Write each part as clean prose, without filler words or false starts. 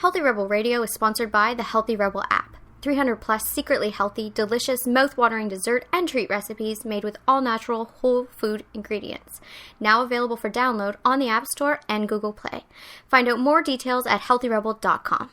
Healthy Rebel Radio is sponsored by the Healthy Rebel app. 300 plus secretly healthy, delicious, mouth-watering dessert and treat recipes made with all-natural, whole food ingredients. Now available for download on the App Store and Google Play. Find out more details at healthyrebel.com.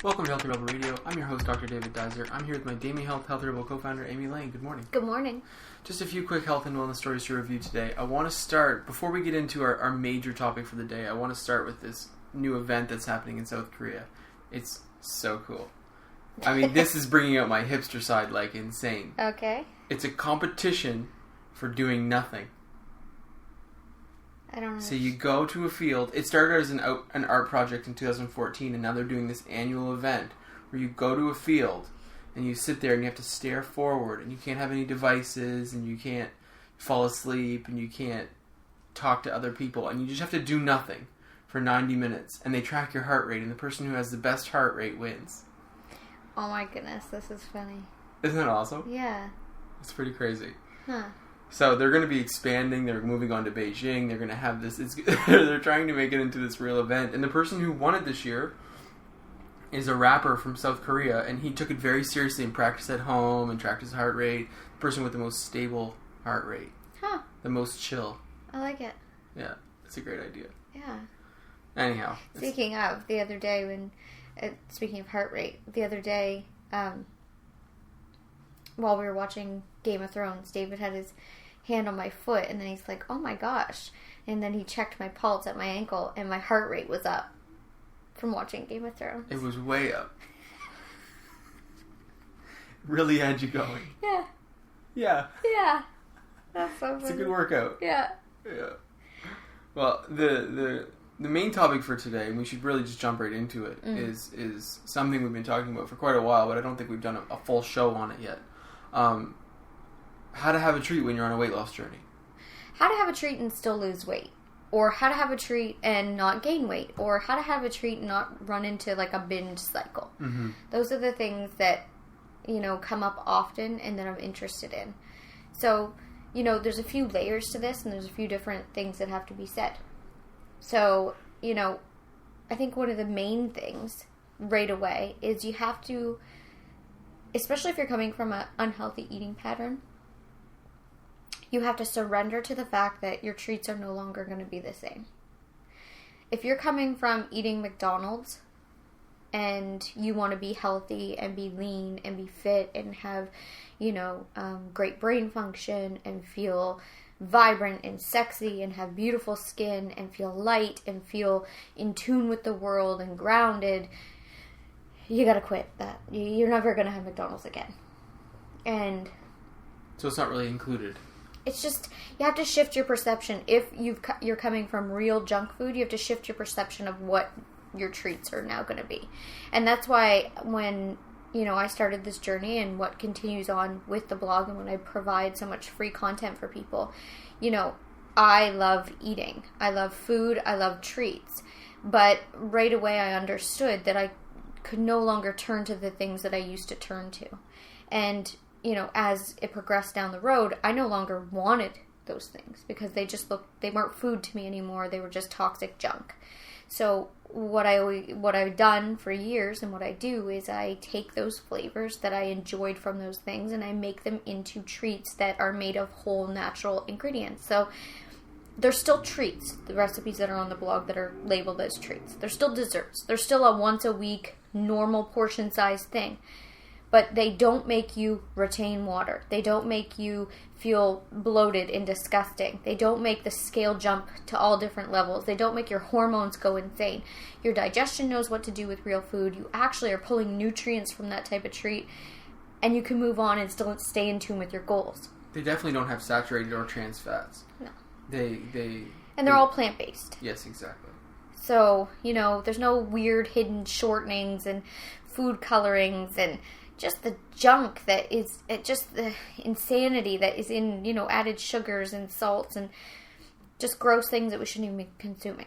Welcome to Healthy Rebel Radio. I'm your host, Dr. David Dizer. I'm here with my DAMY Healthy Rebel co-founder, Amy Lane. Good morning. Good morning. Just a few quick health and wellness stories to review today. I want to start, before we get into our major topic for the day, I want to start with this new event that's happening in South Korea. It's so cool. I mean, this is bringing out my hipster side like insane. Okay. It's a competition for doing nothing. I don't know. So you go to a field. It started as an art project in 2014, and now they're doing this annual event where you go to a field and you sit there and you have to stare forward, and you can't have any devices, and you can't fall asleep, and you can't talk to other people, and you just have to do nothing for 90 minutes, and they track your heart rate, and the person who has the best heart rate wins. Oh my goodness, this is funny. Isn't that awesome? Yeah. It's pretty crazy. Huh. So they're going to be expanding. They're moving on to Beijing. They're going to have this. They're trying to make it into this real event. And the person who won it this year is a rapper from South Korea, and he took it very seriously and practiced at home and tracked his heart rate. The person with the most stable heart rate. Huh. The most chill. I like it. Yeah, it's a great idea. Yeah. Anyhow. Speaking of, the other day speaking of heart rate, the other day, while we were watching Game of Thrones, David had his hand on my foot, and then he's like, oh my gosh. And then he checked my pulse at my ankle, and my heart rate was up from watching Game of Thrones. It was way up. Really had you going. Yeah. Yeah. Yeah. That's so funny. It's a good workout. Yeah. Yeah. Well, the main topic for today, and we should really just jump right into it, is something we've been talking about for quite a while, but I don't think we've done a full show on it yet. How to have a treat when you're on a weight loss journey. How to have a treat and still lose weight. Or how to have a treat and not gain weight. Or how to have a treat and not run into like a binge cycle. Mm-hmm. Those are the things that, come up often and that I'm interested in. So, there's a few layers to this, and there's a few different things that have to be said. So, I think one of the main things right away is you have to, especially if you're coming from an unhealthy eating pattern, you have to surrender to the fact that your treats are no longer going to be the same. If you're coming from eating McDonald's and you want to be healthy and be lean and be fit and have, great brain function and feel vibrant and sexy and have beautiful skin and feel light and feel in tune with the world and grounded, you gotta quit that. You're never gonna have McDonald's again. And so it's not really included. It's just, you have to shift your perception. If you're coming from real junk food, you have to shift your perception of what your treats are now going to be. And that's why when, I started this journey and what continues on with the blog and when I provide so much free content for people, I love eating. I love food. I love treats. But right away I understood that I could no longer turn to the things that I used to turn to. And as it progressed down the road, I no longer wanted those things because they weren't food to me anymore. They were just toxic junk. So what I've done for years and what I do is I take those flavors that I enjoyed from those things and I make them into treats that are made of whole natural ingredients. So they're still treats, the recipes that are on the blog that are labeled as treats. They're still desserts. They're still a once a week normal portion size thing. But they don't make you retain water. They don't make you feel bloated and disgusting. They don't make the scale jump to all different levels. They don't make your hormones go insane. Your digestion knows what to do with real food. You actually are pulling nutrients from that type of treat, and you can move on and still stay in tune with your goals. They definitely don't have saturated or trans fats. No. They're all plant-based. Yes, exactly. So, there's no weird hidden shortenings and food colorings and just the junk that is, just the insanity that is in, added sugars and salts and just gross things that we shouldn't even be consuming.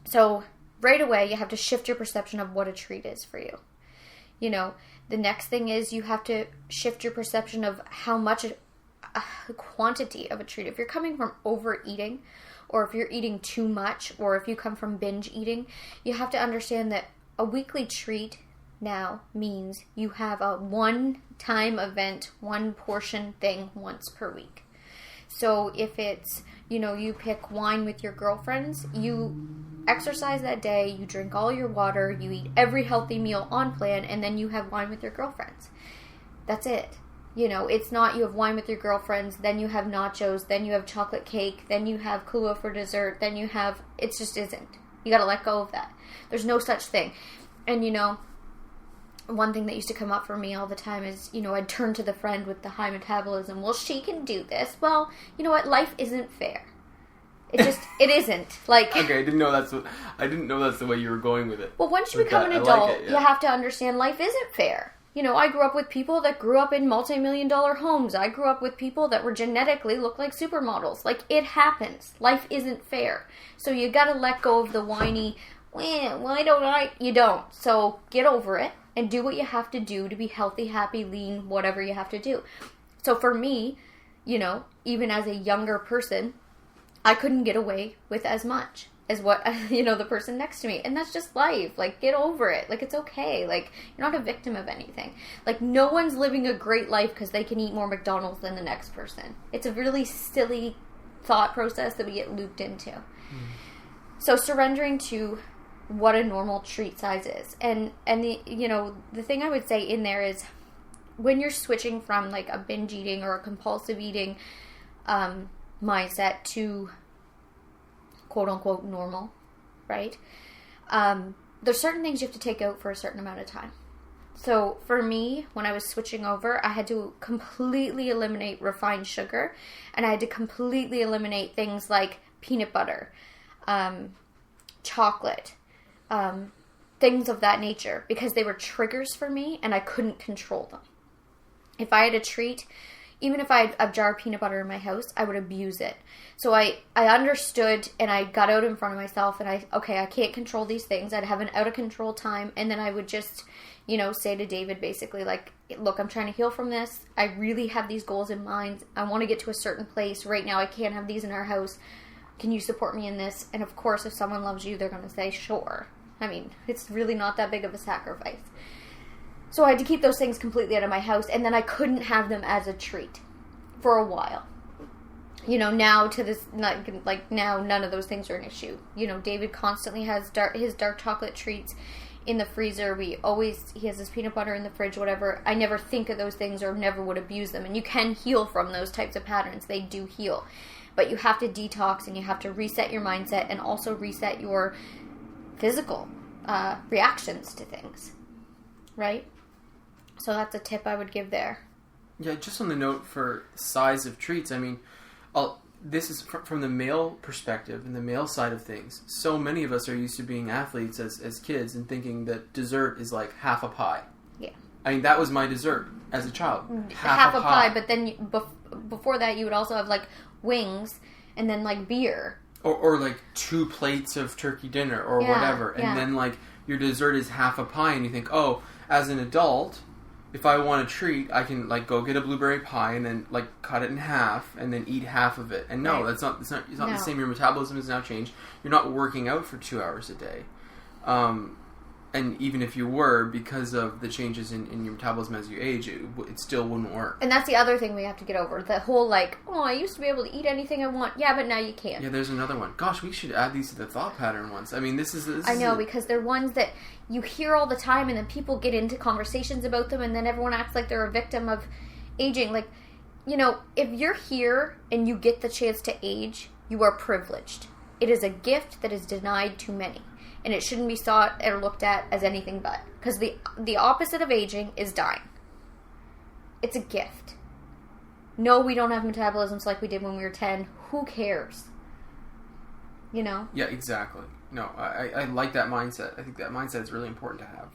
So right away, you have to shift your perception of what a treat is for you. You know, the next thing is you have to shift your perception of how much quantity of a treat. If you're coming from overeating, or if you're eating too much, or if you come from binge eating, you have to understand that a weekly treat now means you have a one-time event, one portion thing once per week. So if it's, you know, you pick wine with your girlfriends, you exercise that day, you drink all your water, you eat every healthy meal on plan, and then you have wine with your girlfriends. That's it. You know, it's not you have wine with your girlfriends, then you have nachos, then you have chocolate cake, then you have Kahlua for dessert, then you have... It just isn't. You gotta let go of that. There's no such thing. And, you know, one thing that used to come up for me all the time is, you know, I'd turn to the friend with the high metabolism. Well, she can do this. Well, you know what? Life isn't fair. It just... It isn't. Like... Okay, I didn't know that's the way you were going with it. Well, once you become an adult, you have to understand life isn't fair. You know, I grew up with people that grew up in multi-million-dollar homes. I grew up with people that were genetically looked like supermodels. Like, it happens. Life isn't fair. So you gotta let go of the whiny, well, why don't I? You don't. So get over it and do what you have to do to be healthy, happy, lean, whatever you have to do. So for me, you know, even as a younger person, I couldn't get away with as much as what, you know, the person next to me. And that's just life. Like, get over it. Like, it's okay. Like, you're not a victim of anything. Like, no one's living a great life because they can eat more McDonald's than the next person. It's a really silly thought process that we get looped into. So surrendering to what a normal treat size is. And the, you know, the thing I would say in there is when you're switching from like a binge eating or a compulsive eating mindset to quote unquote normal, right? There's certain things you have to take out for a certain amount of time. So for me, when I was switching over, I had to completely eliminate refined sugar, and I had to completely eliminate things like peanut butter, chocolate, things of that nature, because they were triggers for me and I couldn't control them. If I had a treat, even if I had a jar of peanut butter in my house, I would abuse it. So I understood, and I got out in front of myself, and I can't control these things. I'd have an out of control time, and then I would just, you know, say to David basically like, look, I'm trying to heal from this. I really have these goals in mind. I want to get to a certain place. Right now I can't have these in our house. Can you support me in this? And of course, if someone loves you, they're going to say, sure. I mean, it's really not that big of a sacrifice. So I had to keep those things completely out of my house, and then I couldn't have them as a treat for a while. You know, now to this, like now, none of those things are an issue. You know, David constantly has his dark chocolate treats in the freezer. He has his peanut butter in the fridge, whatever. I never think of those things or never would abuse them. And you can heal from those types of patterns. They do heal. But you have to detox, and you have to reset your mindset and also reset your physical reactions to things. Right? So that's a tip I would give there. Yeah, just on the note for size of treats, I mean, this is from the male perspective and the male side of things. So many of us are used to being athletes as kids and thinking that dessert is like half a pie. Yeah. I mean, that was my dessert as a child. Half a pie. But then before that, you would also have like wings and then like beer. Or like 2 plates of turkey dinner or whatever. And then like your dessert is half a pie, and you think, oh, as an adult, if I want a treat, I can like go get a blueberry pie and then like cut it in half and then eat half of it. And no, it's not the same. Your metabolism has now changed. You're not working out for 2 hours a day. And even if you were, because of the changes in your metabolism as you age, it still wouldn't work. And that's the other thing we have to get over. The whole like, oh, I used to be able to eat anything I want. Yeah, but now you can't. Yeah, there's another one. Gosh, we should add these to the thought pattern ones. I mean, because they're ones that you hear all the time, and then people get into conversations about them, and then everyone acts like they're a victim of aging. Like, you know, if you're here and you get the chance to age, you are privileged. It is a gift that is denied to many. And it shouldn't be sought or looked at as anything but. Because the opposite of aging is dying. It's a gift. No, we don't have metabolisms like we did when we were 10. Who cares? You know? Yeah, exactly. No, I like that mindset. I think that mindset is really important to have.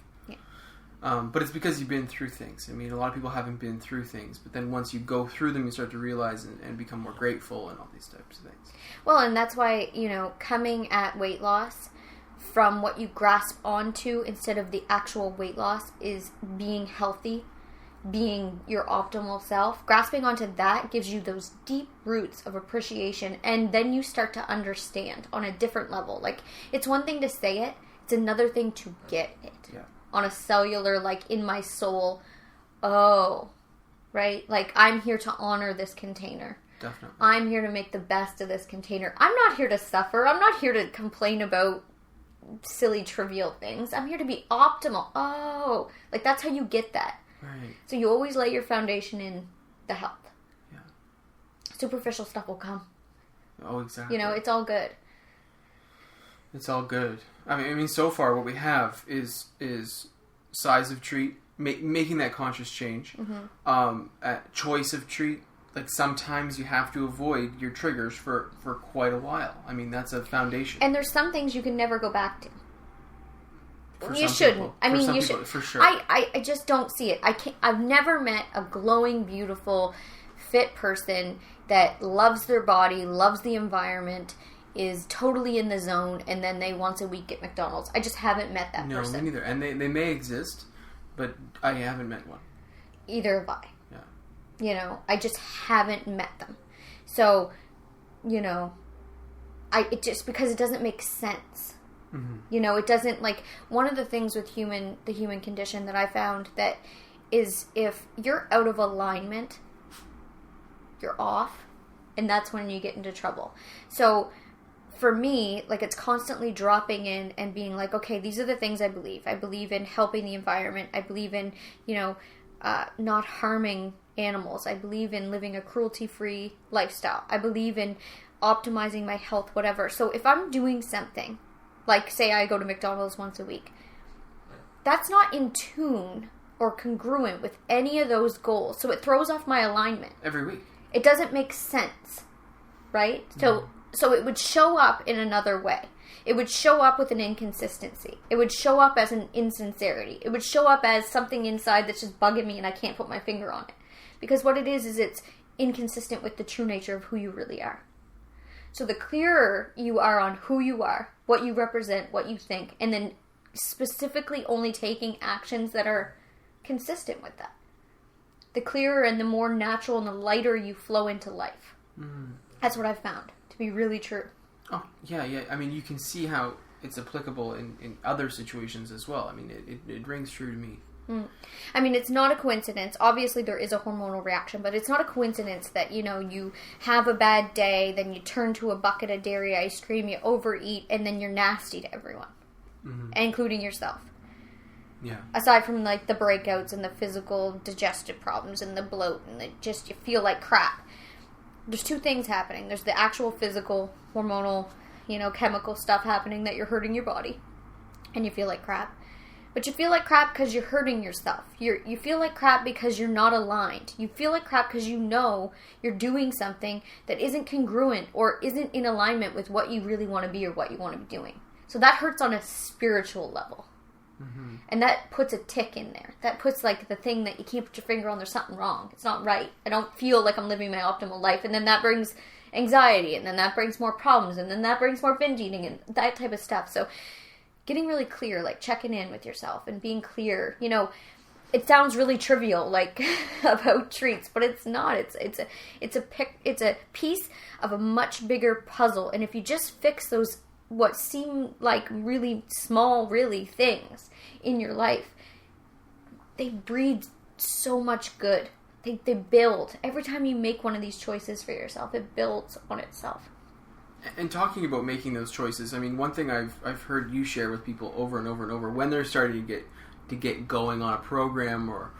But it's because you've been through things. I mean, a lot of people haven't been through things, but then once you go through them, you start to realize and become more grateful and all these types of things. Well, and that's why, coming at weight loss from what you grasp onto instead of the actual weight loss is being healthy, being your optimal self. Grasping onto that gives you those deep roots of appreciation, and then you start to understand on a different level. Like, it's one thing to say it, it's another thing to get it. Yeah. On a cellular, like, in my soul, right? Like, I'm here to honor this container. Definitely. I'm here to make the best of this container. I'm not here to suffer. I'm not here to complain about silly, trivial things. I'm here to be optimal. Like, that's how you get that. Right. So you always lay your foundation in the health. Yeah. Superficial stuff will come. Oh, exactly. It's all good. It's all good. I mean, so far what we have is size of treat, making that conscious change. Choice of treat. Like, sometimes you have to avoid your triggers for quite a while. I mean, that's a foundation. And there's some things you can never go back to. For You some shouldn't. people. I For mean, some you people, should. for sure. I just don't see it. I've never met a glowing, beautiful, fit person that loves their body, loves the environment, is totally in the zone, and then they once a week get McDonald's. I just haven't met that person. No, me neither. And they may exist, but I haven't met one. Either have I. Yeah. I just haven't met them. So, it just, because it doesn't make sense. Mm-hmm. It doesn't, like, one of the things with the human condition that I found that is, if you're out of alignment, you're off, and that's when you get into trouble. So, for me, like, it's constantly dropping in and being like, okay, these are the things I believe. I believe in helping the environment. I believe in, not harming animals. I believe in living a cruelty-free lifestyle. I believe in optimizing my health, whatever. So if I'm doing something, like, say I go to McDonald's once a week, that's not in tune or congruent with any of those goals. So it throws off my alignment. Every week. It doesn't make sense, right? So it would show up in another way. It would show up with an inconsistency. It would show up as an insincerity. It would show up as something inside that's just bugging me and I can't put my finger on it. Because what it is it's inconsistent with the true nature of who you really are. So the clearer you are on who you are, what you represent, what you think, and then specifically only taking actions that are consistent with that, the clearer and the more natural and the lighter you flow into life. That's what I've found to be really true. Oh, yeah. I mean, you can see how it's applicable in other situations as well. I mean, it rings true to me. I mean, it's not a coincidence. Obviously, there is a hormonal reaction, but it's not a coincidence that, you have a bad day, then you turn to a bucket of dairy ice cream, you overeat, and then you're nasty to everyone, including yourself. Yeah. Aside from, like, the breakouts and the physical digestive problems and the bloat and you feel like crap. There's two things happening. There's the actual physical, hormonal, chemical stuff happening that you're hurting your body, and you feel like crap. But you feel like crap because you're hurting yourself. You feel like crap because you're not aligned. You feel like crap because you're doing something that isn't congruent or isn't in alignment with what you really want to be or what you want to be doing. So that hurts on a spiritual level. And that puts a tick in there. That puts, like, the thing that you can't put your finger on, there's something wrong. It's not right. I don't feel like I'm living my optimal life. And then that brings anxiety, and then that brings more problems, and then that brings more binge eating and that type of stuff. So getting really clear, like checking in with yourself and being clear. It sounds really trivial, like, about treats, but it's not. It's a piece of a much bigger puzzle. And if you just fix those what seem like really small, really things in your life, they breed so much good. They build. Every time you make one of these choices for yourself, it builds on itself. And talking about making those choices, I mean, one thing I've heard you share with people over and over and over when they're starting to get going on a program or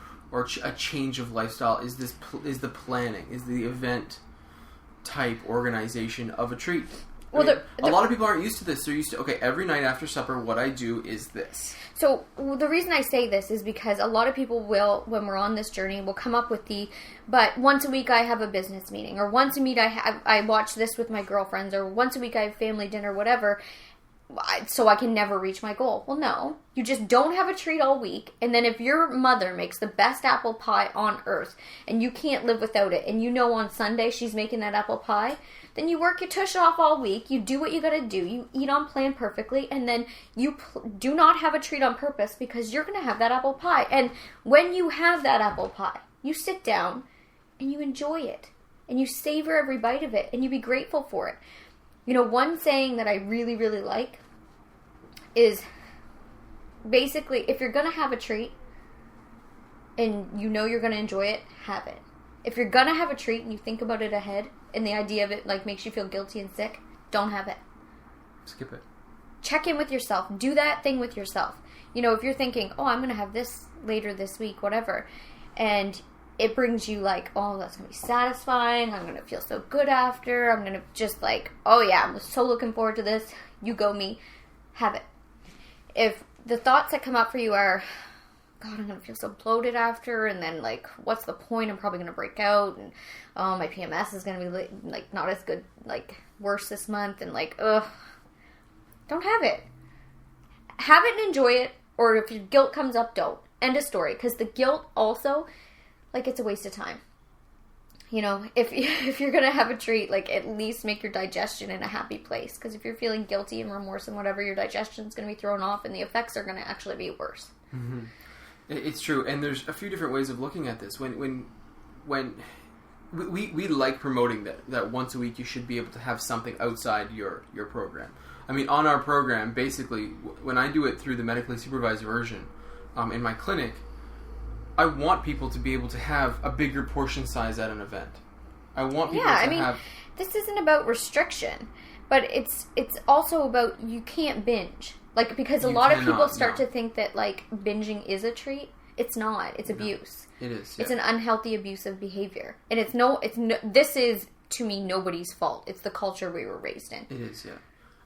a change of lifestyle is the planning, is the event type organization of a treat. Well, a lot of people aren't used to this. They're used to, okay, every night after supper, what I do is this. So the reason I say this is because a lot of people will, when we're on this journey, will come up with but once a week I have a business meeting, or once a week I watch this with my girlfriends, or once a week I have family dinner, whatever. so I can never reach my goal. Well, no. You just don't have a treat all week, and then if your mother makes the best apple pie on earth, and you can't live without it, and you know on Sunday she's making that apple pie, then you work your tush off all week, you do what you gotta do, you eat on plan perfectly, and then you do not have a treat on purpose because you're gonna have that apple pie. And when you have that apple pie, you sit down, and you enjoy it, and you savor every bite of it, and you be grateful for it. You know, one saying that I really, really like is basically, if you're going to have a treat and you know you're going to enjoy it, have it. If you're going to have a treat and you think about it ahead and the idea of it like makes you feel guilty and sick, don't have it. Skip it. Check in with yourself. Do that thing with yourself. You know, if you're thinking, oh, I'm going to have this later this week, whatever, and it brings you like, oh, that's going to be satisfying. I'm going to feel so good after. I'm going to just like, oh yeah, I'm so looking forward to this. You go me. Have it. If the thoughts that come up for you are, God, I'm going to feel so bloated after, and then like, what's the point? I'm probably going to break out, and oh, my PMS is going to be like not as good, like worse this month, and like, ugh. Don't have it. Have it and enjoy it, or if your guilt comes up, don't. End of story. Because the guilt also, like, it's a waste of time. You know, if you're going to have a treat, like, at least make your digestion in a happy place. Because if you're feeling guilty and remorse and whatever, your digestion's going to be thrown off and the effects are going to actually be worse. Mm-hmm. It's true. And there's a few different ways of looking at this. When we like promoting that once a week you should be able to have something outside your program. I mean, on our program, basically, when I do it through the medically supervised version in my clinic, I want people to be able to have a bigger portion size at an event. I want people to have... this isn't about restriction, but it's also about you can't binge. Like, because a lot of people start to think that, like, binging is a treat. It's not. It's abuse. It is, yeah. It's an unhealthy, abusive behavior. And this is, to me, nobody's fault. It's the culture we were raised in. It is, yeah.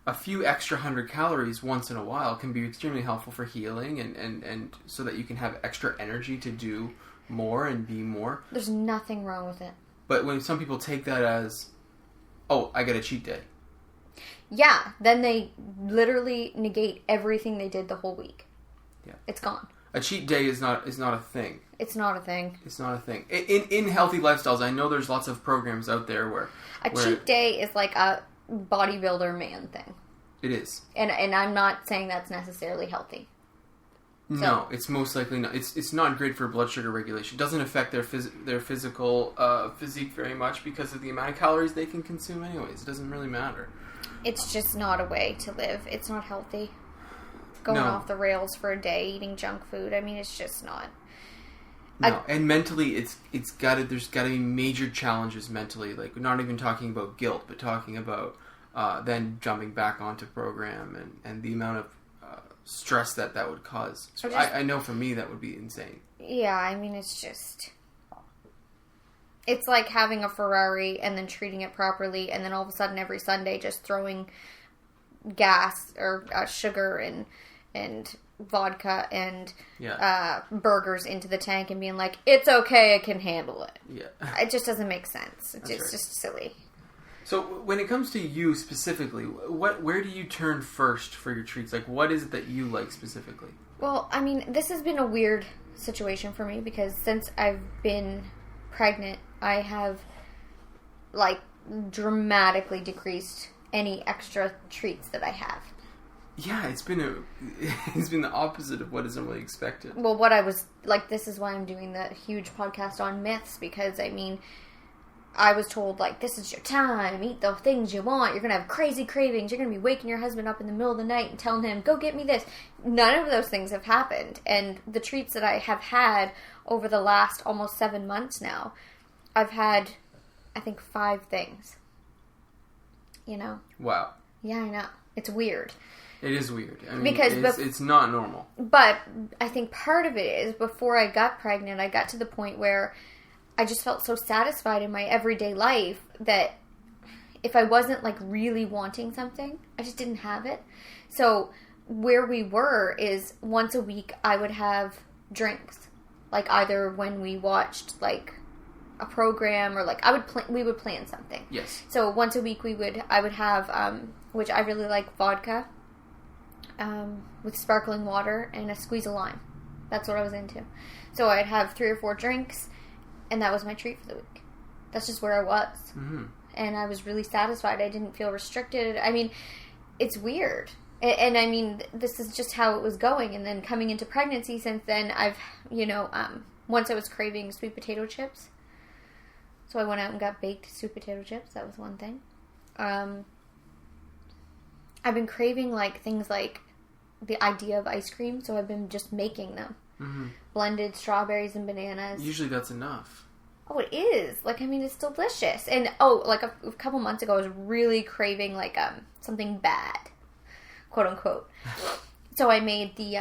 A few extra 100 calories once in a while can be extremely helpful for healing and so that you can have extra energy to do more and be more. There's nothing wrong with it. But when some people take that as, oh, I got a cheat day. Yeah, then they literally negate everything they did the whole week. Yeah. It's gone. A cheat day is not a thing. It's not a thing. It's not a thing. In healthy lifestyles, I know there's lots of programs out there where cheat day is like a bodybuilder man thing. It is. And I'm not saying that's necessarily healthy. No, it's most likely not. It's not great for blood sugar regulation. It doesn't affect their physical physique very much because of the amount of calories they can consume anyways. It doesn't really matter. It's just not a way to live. It's not healthy. Going off the rails for a day, eating junk food. I mean, it's just not. No, and mentally, there's got to be major challenges mentally. Like, we're not even talking about guilt, but talking about then jumping back onto program and the amount of stress that would cause. So I know for me that would be insane. Yeah, I mean, it's like having a Ferrari and then treating it properly, and then all of a sudden every Sunday just throwing gas or sugar and vodka and burgers into the tank and being like, it's okay, I can handle it. Yeah. It just doesn't make sense. It's just silly. So when it comes to you specifically, where do you turn first for your treats? Like, what is it that you like specifically? Well, I mean, this has been a weird situation for me because since I've been pregnant, I have, like, dramatically decreased any extra treats that I have. Yeah, it's been the opposite of what is normally expected. Well, what I was, like, this is why I'm doing the huge podcast on myths, because, I mean, I was told, like, this is your time, eat the things you want, you're going to have crazy cravings, you're going to be waking your husband up in the middle of the night and telling him, go get me this. None of those things have happened, and the treats that I have had over the last almost 7 months now, I've had, I think, 5 things. You know? Wow. Yeah, I know. It's weird. It is weird. I mean, because it's not normal. But I think part of it is, before I got pregnant, I got to the point where I just felt so satisfied in my everyday life that if I wasn't, like, really wanting something, I just didn't have it. So where we were is once a week I would have drinks. Like, either when we watched, like, a program or, like, we would plan something. Yes. So once a week I would have, which I really like, vodka. with sparkling water and a squeeze of lime. That's what I was into. So I'd have 3 or 4 drinks, and that was my treat for the week. That's just where I was. Mm-hmm. And I was really satisfied. I didn't feel restricted. I mean, it's weird. And I mean, this is just how it was going. And then coming into pregnancy since then, I've, once I was craving sweet potato chips. So I went out and got baked sweet potato chips. That was one thing. I've been craving, like, things like the idea of ice cream. So I've been just making them. Mm-hmm. Blended strawberries and bananas. Usually that's enough. Oh, it is. Like, I mean, it's delicious. And, like a couple months ago, I was really craving, like, something bad. Quote, unquote. So I made the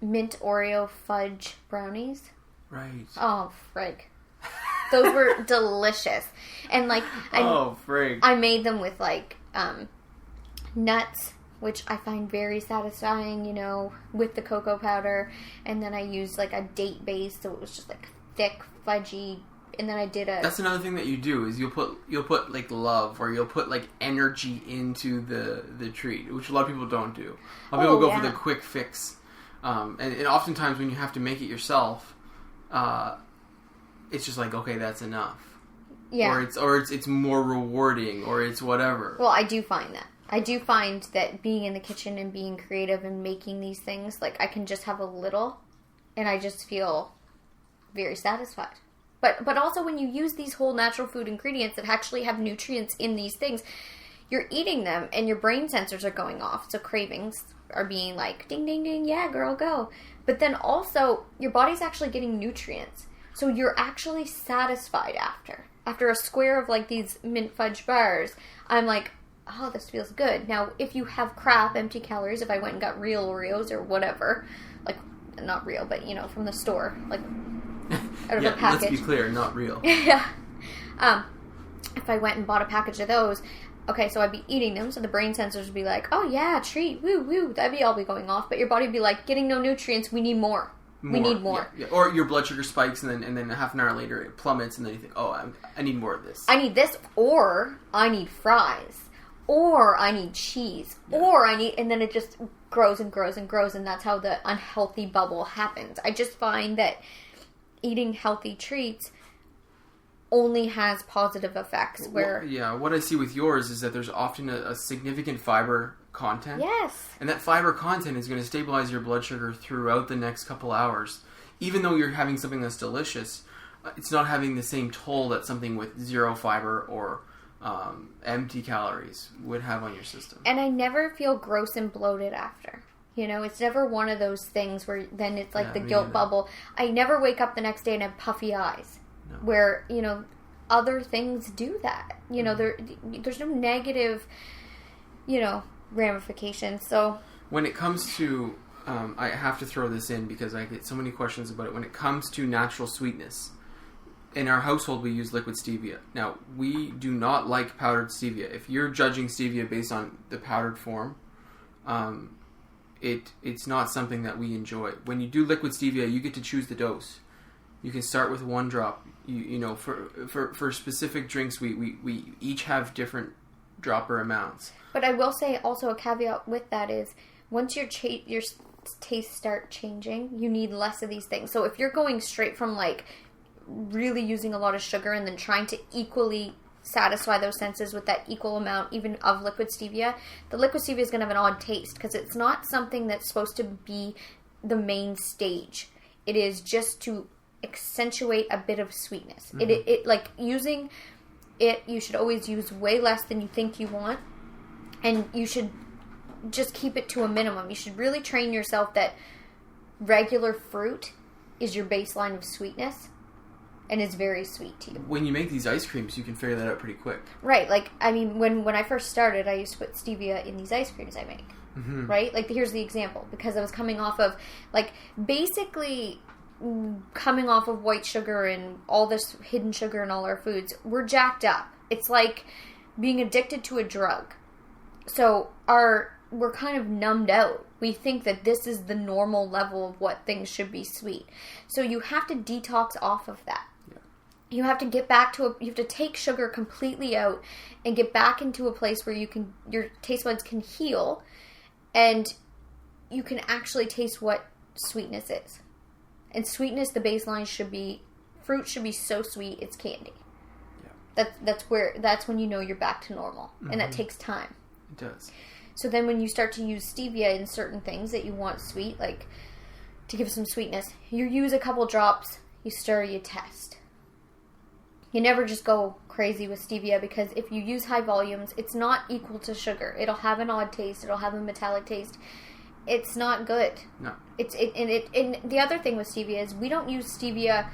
mint Oreo fudge brownies. Right. Oh, frig. Those were delicious. And, like, I made them with, like, nuts, which I find very satisfying, with the cocoa powder. And then I used, like, a date base, so it was just, like, thick, fudgy. And then I did That's another thing that you do, is you'll put like love, or you'll put like energy into the treat, which a lot of people don't do. A lot of people go for the quick fix. And oftentimes when you have to make it yourself, it's just like, okay, that's enough. Yeah. Or it's more rewarding, or it's whatever. Well, I do find that. I do find that being in the kitchen and being creative and making these things, like, I can just have a little, and I just feel very satisfied. But also when you use these whole natural food ingredients that actually have nutrients in these things, you're eating them and your brain sensors are going off. So cravings are being like, ding, ding, ding, yeah, girl, go. But then also your body's actually getting nutrients. So you're actually satisfied after. After a square of like these mint fudge bars, I'm like, oh, this feels good. Now, if you have crap, empty calories, if I went and got real Oreos or whatever, like, not real, but, from the store, like, out of a package. Let's be clear, not real. Yeah. If I went and bought a package of those, okay, so I'd be eating them, so the brain sensors would be like, oh yeah, treat, woo, woo, that'd be all be going off, but your body would be like, getting no nutrients, we need more. We need more. Yeah. Or your blood sugar spikes, and then a half an hour later it plummets, and then you think, oh, I need more of this. I need this, or I need fries, or I need cheese, or I need, and then it just grows and grows and grows, and that's how the unhealthy bubble happens. I just find that eating healthy treats only has positive effects. What I see with yours is that there's often a significant fiber content. Yes. And that fiber content is going to stabilize your blood sugar throughout the next couple hours. Even though you're having something that's delicious, it's not having the same toll that something with zero fiber or empty calories would have on your system. And I never feel gross and bloated after. It's never one of those things where then it's like the guilt bubble. I never wake up the next day and have puffy eyes. No. Where, other things do that. There's no negative, ramifications. So when it comes to, I have to throw this in because I get so many questions about it. When it comes to natural sweetness, in our household we use liquid stevia. Now, we do not like powdered stevia. If you're judging stevia based on the powdered form, it's not something that we enjoy. When you do liquid stevia, you get to choose the dose. You can start with 1 drop. For specific drinks, we each have different dropper amounts. But I will say also a caveat with that is once your tastes start changing, you need less of these things. So if you're going straight from like really using a lot of sugar and then trying to equally satisfy those senses with that equal amount even of liquid stevia, the liquid stevia is going to have an odd taste because it's not something that's supposed to be the main stage. It is just to accentuate a bit of sweetness. Mm-hmm. It like using it, you should always use way less than you think you want, and you should just keep it to a minimum. You should really train yourself that regular fruit is your baseline of sweetness and is very sweet to you. When you make these ice creams, you can figure that out pretty quick. Right. Like, I mean, when I first started, I used to put stevia in these ice creams I make. Mm-hmm. Right? Like, here's the example. Because I was coming off of, like, basically coming off of white sugar and all this hidden sugar in all our foods. We're jacked up. It's like being addicted to a drug. So we're kind of numbed out. We think that this is the normal level of what things should be sweet. So you have to detox off of that. You have to get back to you have to take sugar completely out and get back into a place where your taste buds can heal And you can actually taste what sweetness is. And sweetness, the baseline should be, fruit should be so sweet, it's candy. Yeah. That's when you know you're back to normal. Mm-hmm. And that takes time. It does. So then when you start to use stevia in certain things that you want sweet, like to give some sweetness, you use a couple drops, you stir, you test. You never just go crazy with stevia, because if you use high volumes, it's not equal to sugar. It'll have an odd taste. It'll have a metallic taste. It's not good. No. And the other thing with stevia is we don't use stevia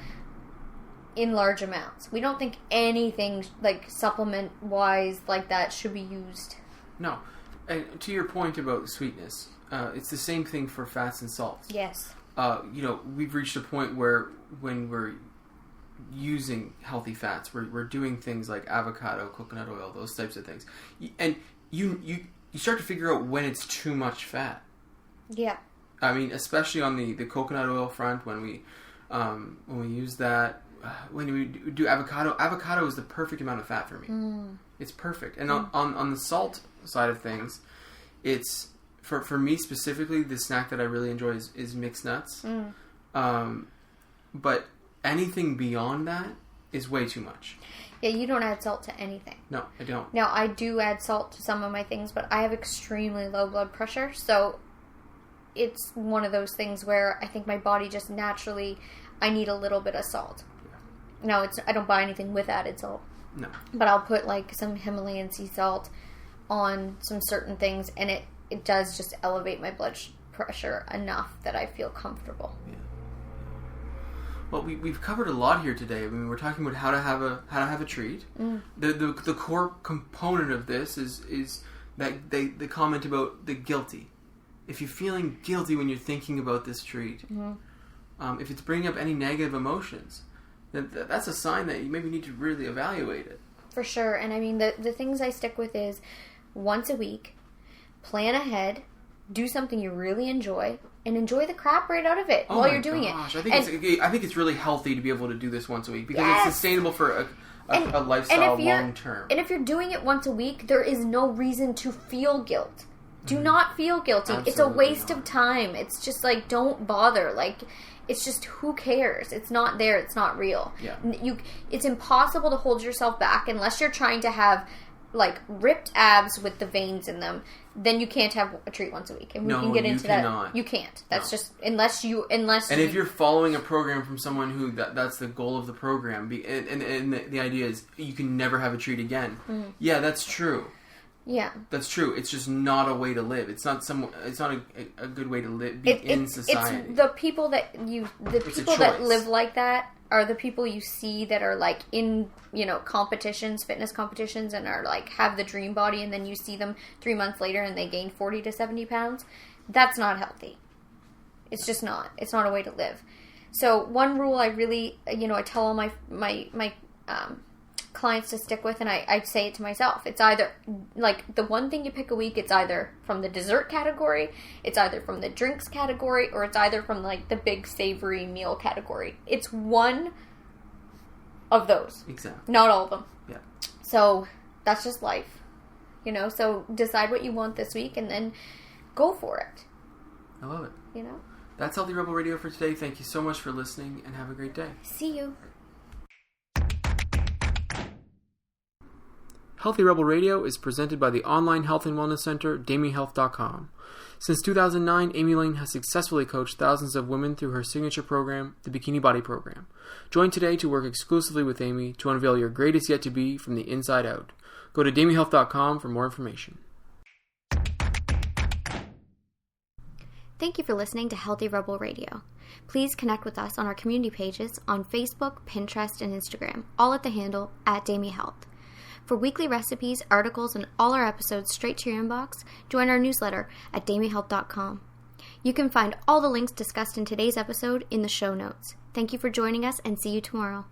in large amounts. We don't think anything like supplement-wise like that should be used. No. And to your point about sweetness, it's the same thing for fats and salts. Yes. We've reached a point where when we're using healthy fats, we're doing things like avocado, coconut oil, those types of things, and you start to figure out when it's too much fat. Yeah. I mean, especially on the coconut oil front, when we use that, when we do avocado is the perfect amount of fat for me. It's perfect. And on the salt side of things, it's for me specifically, the snack that I really enjoy is mixed nuts. But anything beyond that is way too much. Yeah, you don't add salt to anything. No, I don't. Now, I do add salt to some of my things, but I have extremely low blood pressure, so it's one of those things where I think my body just naturally, I need a little bit of salt. Yeah. Now, I don't buy anything with added salt. No. But I'll put like some Himalayan sea salt on some certain things, and it does just elevate my blood pressure enough that I feel comfortable. Yeah. Well, we've covered a lot here today. I mean, we're talking about how to have a treat. The core component of this is that they comment about the guilty. If you're feeling guilty when you're thinking about this treat, if it's bringing up any negative emotions, then that's a sign that you maybe need to really evaluate it. For sure. And I mean, the things I stick with is once a week, plan ahead, do something you really enjoy, and enjoy the crap right out of it while you're doing it. I think it's really healthy to be able to do this once a week, because it's sustainable for a lifestyle long term. And if you're doing it once a week, there is no reason to feel guilt. Do not feel guilty. Absolutely, it's a waste of time. It's just like, don't bother. Like, it's just, who cares? It's not there. It's not real. Yeah. It's impossible to hold yourself back unless you're trying to have like ripped abs with the veins in them. Then you can't have a treat once a week, and we can get into that. You can't. That's just unless. And if you're following a program from someone who that's the goal of the program, and the idea is you can never have a treat again. Yeah, that's true. Yeah, that's true. It's just not a way to live. It's not a good way to live in society. It's the people that live like that are the people you see that are like in competitions, fitness competitions, and are like have the dream body, and then you see them 3 months later and they gain 40 to 70 pounds. That's not healthy. It's just not. It's not a way to live. So one rule I really I tell all my clients to stick with, and I say it to myself, it's either like the one thing you pick a week, it's either from the dessert category, it's either from the drinks category, or it's either from like the big savory meal category. It's one of those. Exactly. Not all of them. Yeah. So that's just life. So decide what you want this week and then go for it. I love it. That's Healthy Rebel Radio for today. Thank you so much for listening, and have a great day. See you. Healthy Rebel Radio is presented by the online health and wellness center, DAMYhealth.com. Since 2009, Amy Lane has successfully coached thousands of women through her signature program, the Bikini Body Program. Join today to work exclusively with Amy to unveil your greatest yet to be from the inside out. Go to DAMYhealth.com for more information. Thank you for listening to Healthy Rebel Radio. Please connect with us on our community pages on Facebook, Pinterest, and Instagram, all at the handle @DamyHealth. For weekly recipes, articles, and all our episodes straight to your inbox, join our newsletter at DamyHealth.com. You can find all the links discussed in today's episode in the show notes. Thank you for joining us, and see you tomorrow.